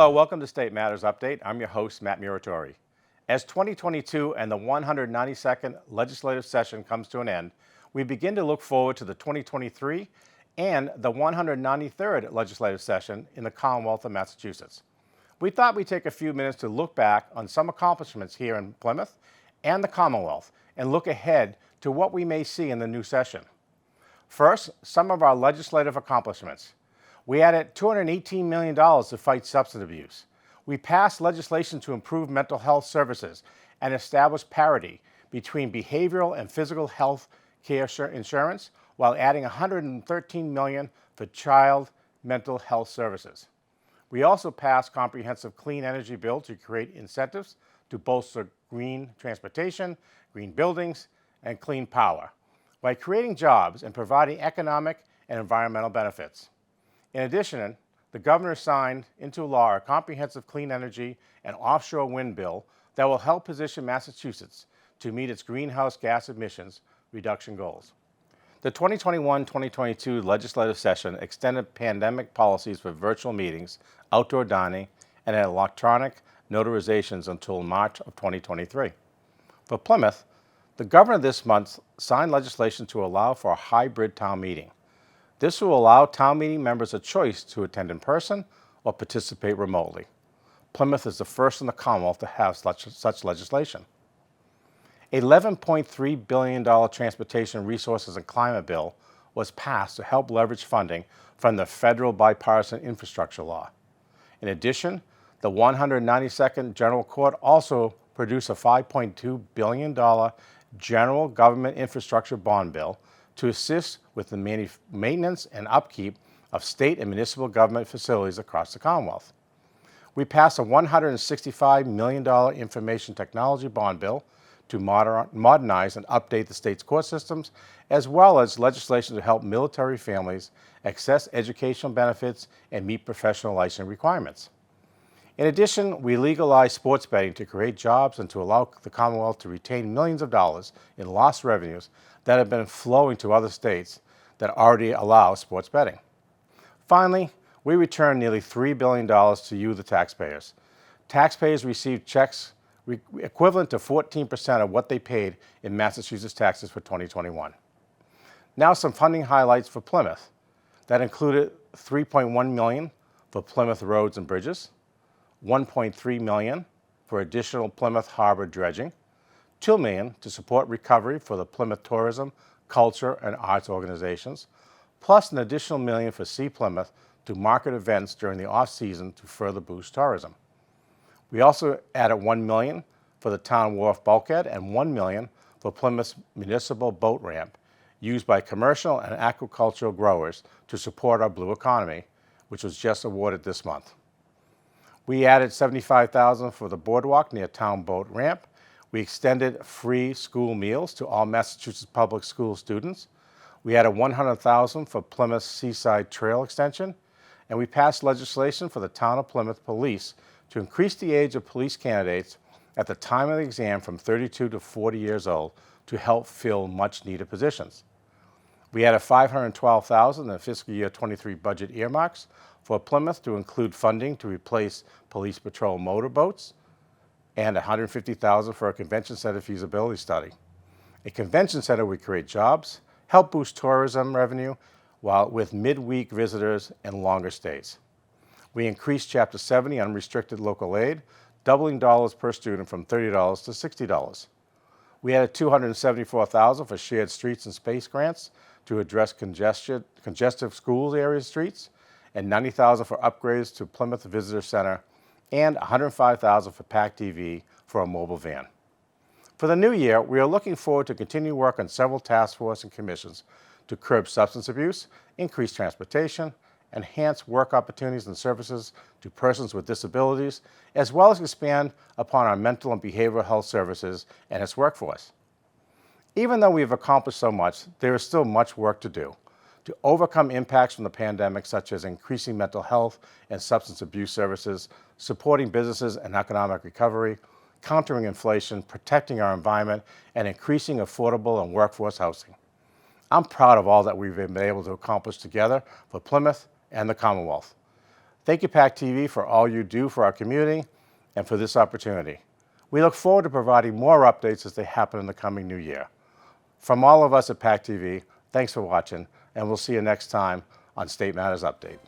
Hello, welcome to State Matters Update. I'm your host, Matt Muratore. As 2022 and the 192nd legislative session comes to an end, we begin to look forward to the 2023 and the 193rd legislative session in the Commonwealth of Massachusetts. We thought we'd take a few minutes to look back on some accomplishments here in Plymouth and the Commonwealth and look ahead to what we may see in the new session. First, some of our legislative accomplishments. We added $218 million to fight substance abuse. We passed legislation to improve mental health services and establish parity between behavioral and physical health care insurance while adding $113 million for child mental health services. We also passed comprehensive clean energy bill to create incentives to bolster green transportation, green buildings, and clean power by creating jobs and providing economic and environmental benefits. In addition, the governor signed into law a comprehensive clean energy and offshore wind bill that will help position Massachusetts to meet its greenhouse gas emissions reduction goals. The 2021-2022 legislative session extended pandemic policies for virtual meetings, outdoor dining, and electronic notarizations until March of 2023. For Plymouth, the governor this month signed legislation to allow for a hybrid town meeting. This will allow town meeting members a choice to attend in person or participate remotely. Plymouth is the first in the Commonwealth to have such legislation. A $11.3 billion Transportation Resources and Climate Bill was passed to help leverage funding from the federal bipartisan infrastructure law. In addition, the 192nd General Court also produced a $5.2 billion general government infrastructure bond bill to assist with the maintenance and upkeep of state and municipal government facilities across the Commonwealth. We passed a $165 million information technology bond bill to modernize and update the state's court systems, as well as legislation to help military families access educational benefits and meet professional license requirements. In addition, we legalized sports betting to create jobs and to allow the Commonwealth to retain millions of dollars in lost revenues that have been flowing to other states that already allow sports betting. Finally, we returned nearly $3 billion to you, the taxpayers. Taxpayers received checks equivalent to 14% of what they paid in Massachusetts taxes for 2021. Now some funding highlights for Plymouth. That included $3.1 million for Plymouth roads and bridges, $1.3 million for additional Plymouth Harbor dredging, $2 million to support recovery for the Plymouth tourism, culture, and arts organizations, plus an additional $1 million for Sea Plymouth to market events during the off-season to further boost tourism. We also added $1 million for the Town Wharf bulkhead and $1 million for Plymouth's municipal boat ramp used by commercial and agricultural growers to support our blue economy, which was just awarded this month. We added $75,000 for the boardwalk near Town Boat Ramp. We extended free school meals to all Massachusetts public school students. We added $100,000 for Plymouth Seaside Trail extension, and we passed legislation for the Town of Plymouth Police to increase the age of police candidates at the time of the exam from 32 to 40 years old to help fill much-needed positions. We added $512,000 in the fiscal year 23 budget earmarks for Plymouth to include funding to replace police patrol motorboats, and $150,000 for a convention center feasibility study. A convention center would create jobs, help boost tourism revenue, while with midweek visitors and longer stays. We increased Chapter 70 unrestricted local aid, doubling dollars per student from $30 to $60. We added $274,000 for shared streets and space grants to address congestive schools area streets, and $90,000 for upgrades to Plymouth Visitor Center, and $105,000 for PAC TV for a mobile van. For the new year, we are looking forward to continue work on several task forces and commissions to curb substance abuse, increase transportation, enhance work opportunities and services to persons with disabilities, as well as expand upon our mental and behavioral health services and its workforce. Even though we have accomplished so much, there is still much work to do to overcome impacts from the pandemic, such as increasing mental health and substance abuse services, supporting businesses and economic recovery, countering inflation, protecting our environment, and increasing affordable and workforce housing. I'm proud of all that we've been able to accomplish together for Plymouth and the Commonwealth. Thank you, PAC TV, for all you do for our community and for this opportunity. We look forward to providing more updates as they happen in the coming new year. From all of us at PAC TV, thanks for watching, and we'll see you next time on State Matters Update.